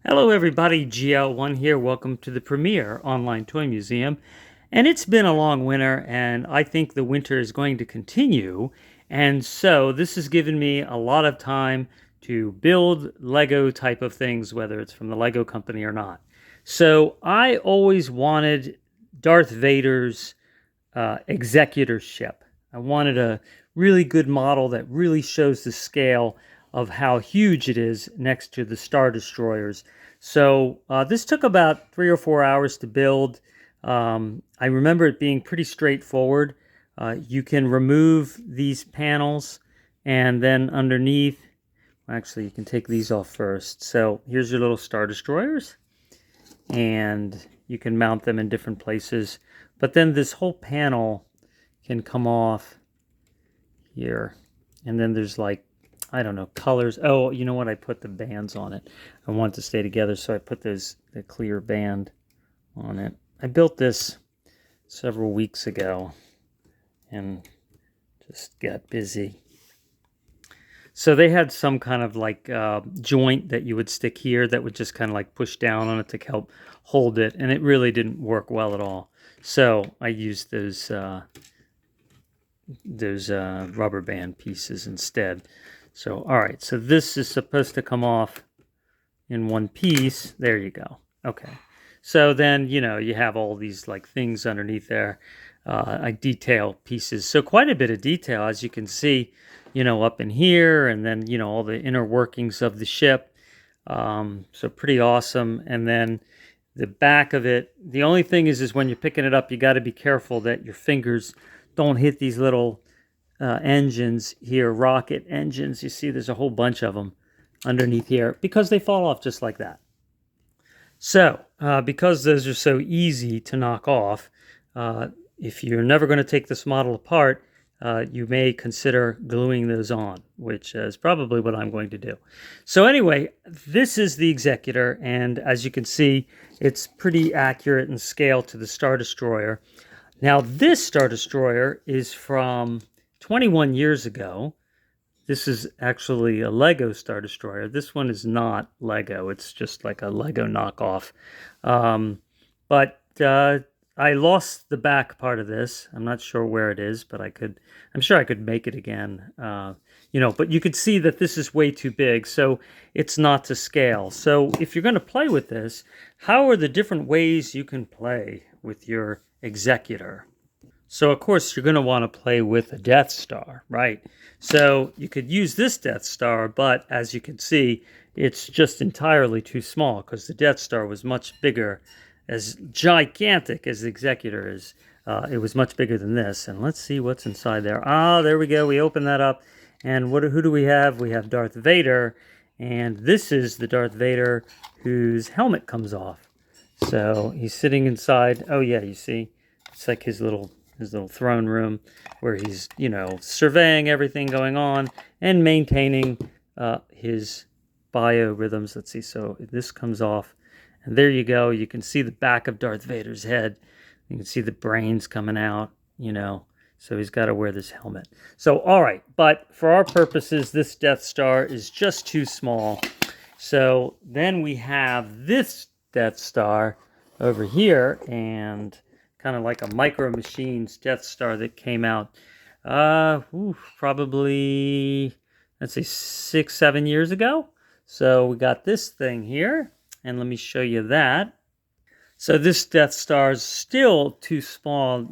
Hello everybody, GL1 here. Welcome to the Premier Online Toy Museum. And it's been a long winter, and I think the winter is going to continue. And so this has given me a lot of time to build Lego type of things, whether it's from the Lego company or not. So I always wanted Darth Vader's Executor ship. I wanted a really good model that really shows the scale of how huge it is next to the Star Destroyers. So this took about 3 or 4 hours to build. I remember it being pretty straightforward. You can remove these panels, and then underneath, actually you can take these off first. So here's your little Star Destroyers, and you can mount them in different places. But then this whole panel can come off here. And then there's like, I don't know, colors. Oh, you know what? I put the bands on it. I want it to stay together, so I put the clear band on it. I built this several weeks ago and just got busy. So they had some kind of like joint that you would stick here that would just kind of like push down on it to help hold it, and it really didn't work well at all. So I used those rubber band pieces instead. So all right, so this is supposed to come off in one piece. There you go. Okay. So then, you have all these like things underneath there, like detail pieces. So quite a bit of detail, as you can see, up in here, and then, all the inner workings of the ship. So pretty awesome. And then the back of it, the only thing is when you're picking it up, you got to be careful that your fingers don't hit these little engines here, rocket engines. You see there's a whole bunch of them underneath here because they fall off just like that. So, because those are so easy to knock off, if you're never going to take this model apart, you may consider gluing those on, which is probably what I'm going to do. So anyway, this is the Executor, and as you can see, it's pretty accurate in scale to the Star Destroyer. Now, this Star Destroyer is from 21 years ago. This is actually a Lego Star Destroyer. This one is not Lego. It's just like a Lego knockoff. But I lost the back part of this. I'm not sure where it is, but I'm sure I could make it again. But you could see that this is way too big, so it's not to scale. So if you're going to play with this, how are the different ways you can play with your Executor? So, of course, you're going to want to play with a Death Star, right? So you could use this Death Star, but as you can see, it's just entirely too small because the Death Star was much bigger, as gigantic as the Executor is. It was much bigger than this. And let's see what's inside there. Ah, there we go. We open that up. And who do we have? We have Darth Vader. And this is the Darth Vader whose helmet comes off. So he's sitting inside. Oh, yeah, you see. It's like his little throne room where he's, surveying everything going on and maintaining his biorhythms. Let's see. So this comes off, and there you go. You can see the back of Darth Vader's head. You can see the brains coming out, so he's got to wear this helmet. So, all right. But for our purposes, this Death Star is just too small. So then we have this Death Star over here, and kind of like a Micro Machines Death Star that came out probably, let's say 6-7 years ago. So we got this thing here, and let me show you that. So this Death Star is still too small,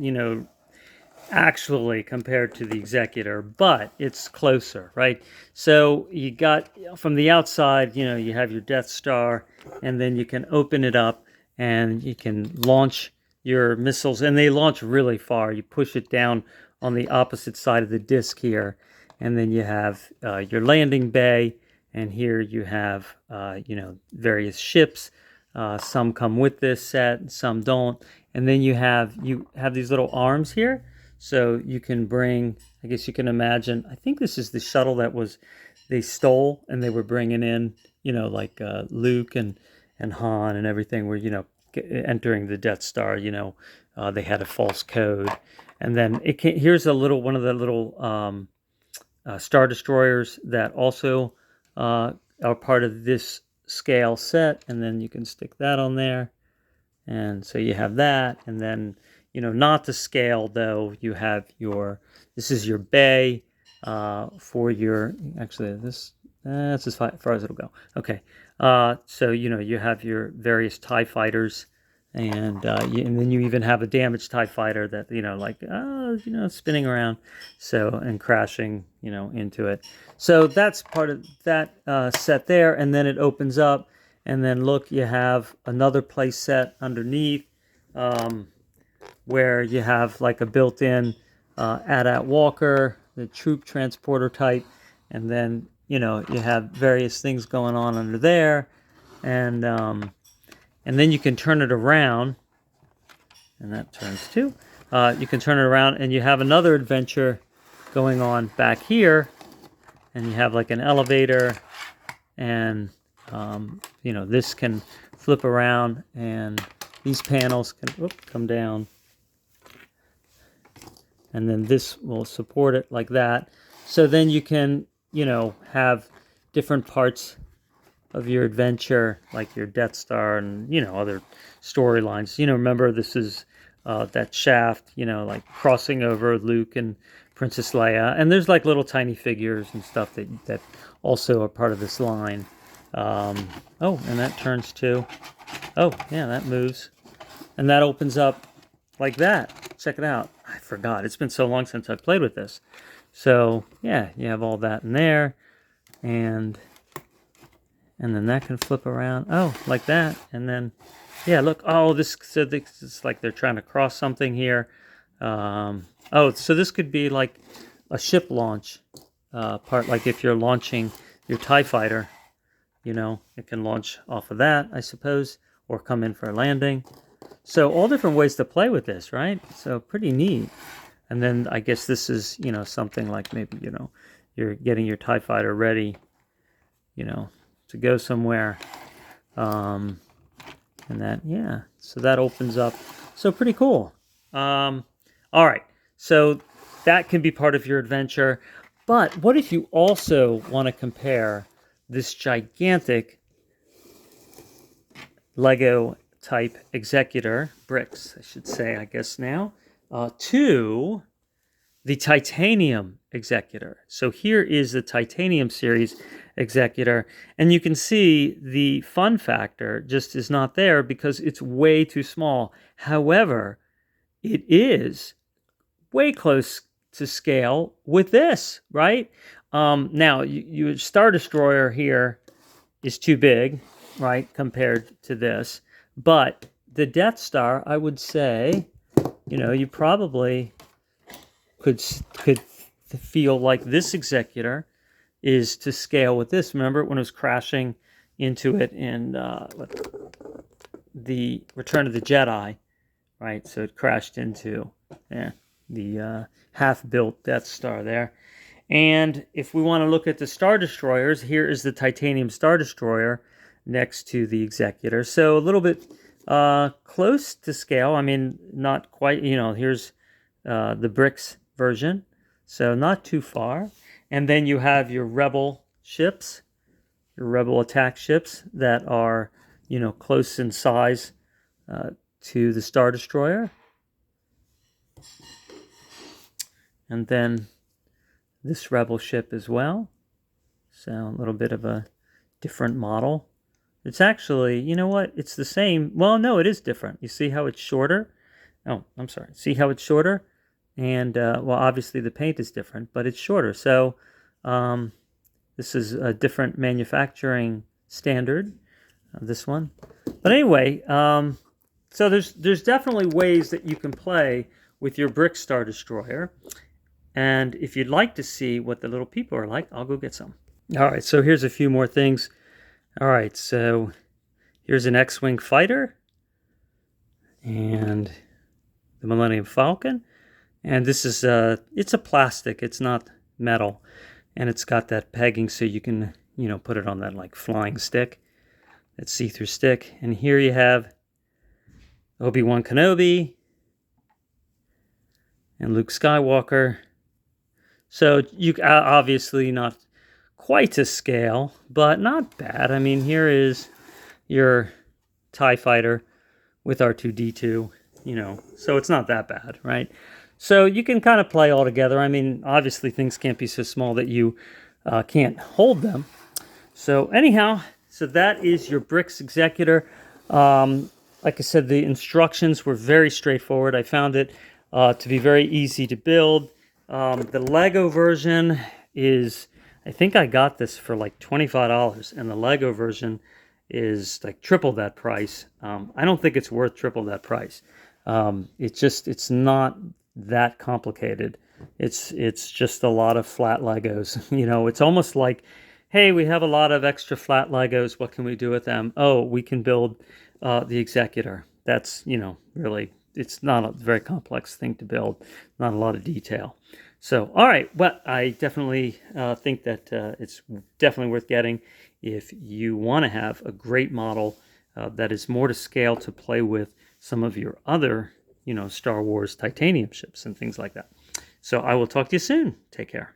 actually compared to the Executor, but it's closer, right? So you got, from the outside, you have your Death Star, and then you can open it up and you can launch your missiles, and they launch really far. You push it down on the opposite side of the disc here, and then you have your landing bay, and here you have various ships. Some come with this set, some don't, and then you have these little arms here, so you can bring. I guess you can imagine. I think this is the shuttle that they stole, and they were bringing in, like Luke and Han and everything were entering the Death Star. They had a false code, and then here's one of the little Star Destroyers that also are part of this scale set, and then you can stick that on there. And so you have that, and then, not to scale though, you have this is your bay for your, actually that's as far as it'll go. Okay, so you have your various TIE fighters, and then you even have a damaged TIE fighter that spinning around, and crashing into it. So that's part of that set there, and then it opens up. And then look, you have another place set underneath where you have like a built-in AT-AT walker, the troop transporter type, and then you have various things going on under there, and then you can turn it around, and that turns too. You can turn it around, and you have another adventure going on back here, and you have like an elevator, and this can flip around, and these panels can come down, and then this will support it like that. So then you can have different parts of your adventure, like your Death Star and other storylines. Remember, this is that shaft, like crossing over Luke and Princess Leia, and there's like little tiny figures and stuff that also are part of this line. And that turns too. Oh, yeah, that moves. And that opens up like that. Check it out. I forgot. It's been so long since I've played with this. So, yeah, you have all that in there. And then that can flip around. Oh, like that. And then, yeah, look. Oh, this is like they're trying to cross something here. So this could be like a ship launch part. Like if you're launching your TIE fighter. It can launch off of that, I suppose, or come in for a landing. So all different ways to play with this, right? So pretty neat. And then I guess this is, something like maybe, you're getting your TIE fighter ready, to go somewhere. And that, yeah, so that opens up. So pretty cool. All right, so that can be part of your adventure. But what if you also want to compare this gigantic Lego type Executor, bricks, I should say, I guess now, to the titanium Executor. So here is the titanium series Executor, and you can see the fun factor just is not there because it's way too small. However, it is way close to scale with this, right? Now, your Star Destroyer here is too big, right, compared to this. But the Death Star, I would say, you probably could feel like this Executor is to scale with this. Remember when it was crashing into it in the Return of the Jedi, right? So it crashed into the half-built Death Star there. And if we want to look at the Star Destroyers, here is the titanium Star Destroyer next to the Executor. So a little bit close to scale. I mean, not quite, here's the bricks version. So not too far. And then you have your Rebel ships, your Rebel attack ships that are, close in size to the Star Destroyer. And then this Rebel ship as well. So a little bit of a different model. It's actually, you know what? It's the same. Well, no, it is different. You see how it's shorter? Oh, I'm sorry. See how it's shorter? And, well, obviously the paint is different, but it's shorter. So this is a different manufacturing standard, this one. But anyway, so there's definitely ways that you can play with your brick Star Destroyer. And if you'd like to see what the little people are like, I'll go get some. All right, so here's a few more things. All right, so here's an X-Wing fighter and the Millennium Falcon. And this is it's a plastic, it's not metal. And it's got that pegging so you can, put it on that like flying stick, that see-through stick. And here you have Obi-Wan Kenobi and Luke Skywalker. So you obviously not quite to scale, but not bad. I mean, here is your TIE fighter with R2-D2, you know, so it's not that bad, right? So you can kind of play all together. I mean, obviously things can't be so small that you can't hold them. So anyhow, so that is your Bricks Executor. Like I said, the instructions were very straightforward. I found it to be very easy to build. The Lego version is, I think I got this for like $25, and the Lego version is like triple that price. I don't think it's worth triple that price. It's not that complicated. It's just a lot of flat Legos. You know, it's almost like, hey, we have a lot of extra flat Legos. What can we do with them? Oh, we can build the Executor. That's, you know, really, it's not a very complex thing to build. Not a lot of detail. So, all right. Well, I definitely think that it's definitely worth getting if you want to have a great model that is more to scale to play with some of your other, you know, Star Wars titanium ships and things like that. So I will talk to you soon. Take care.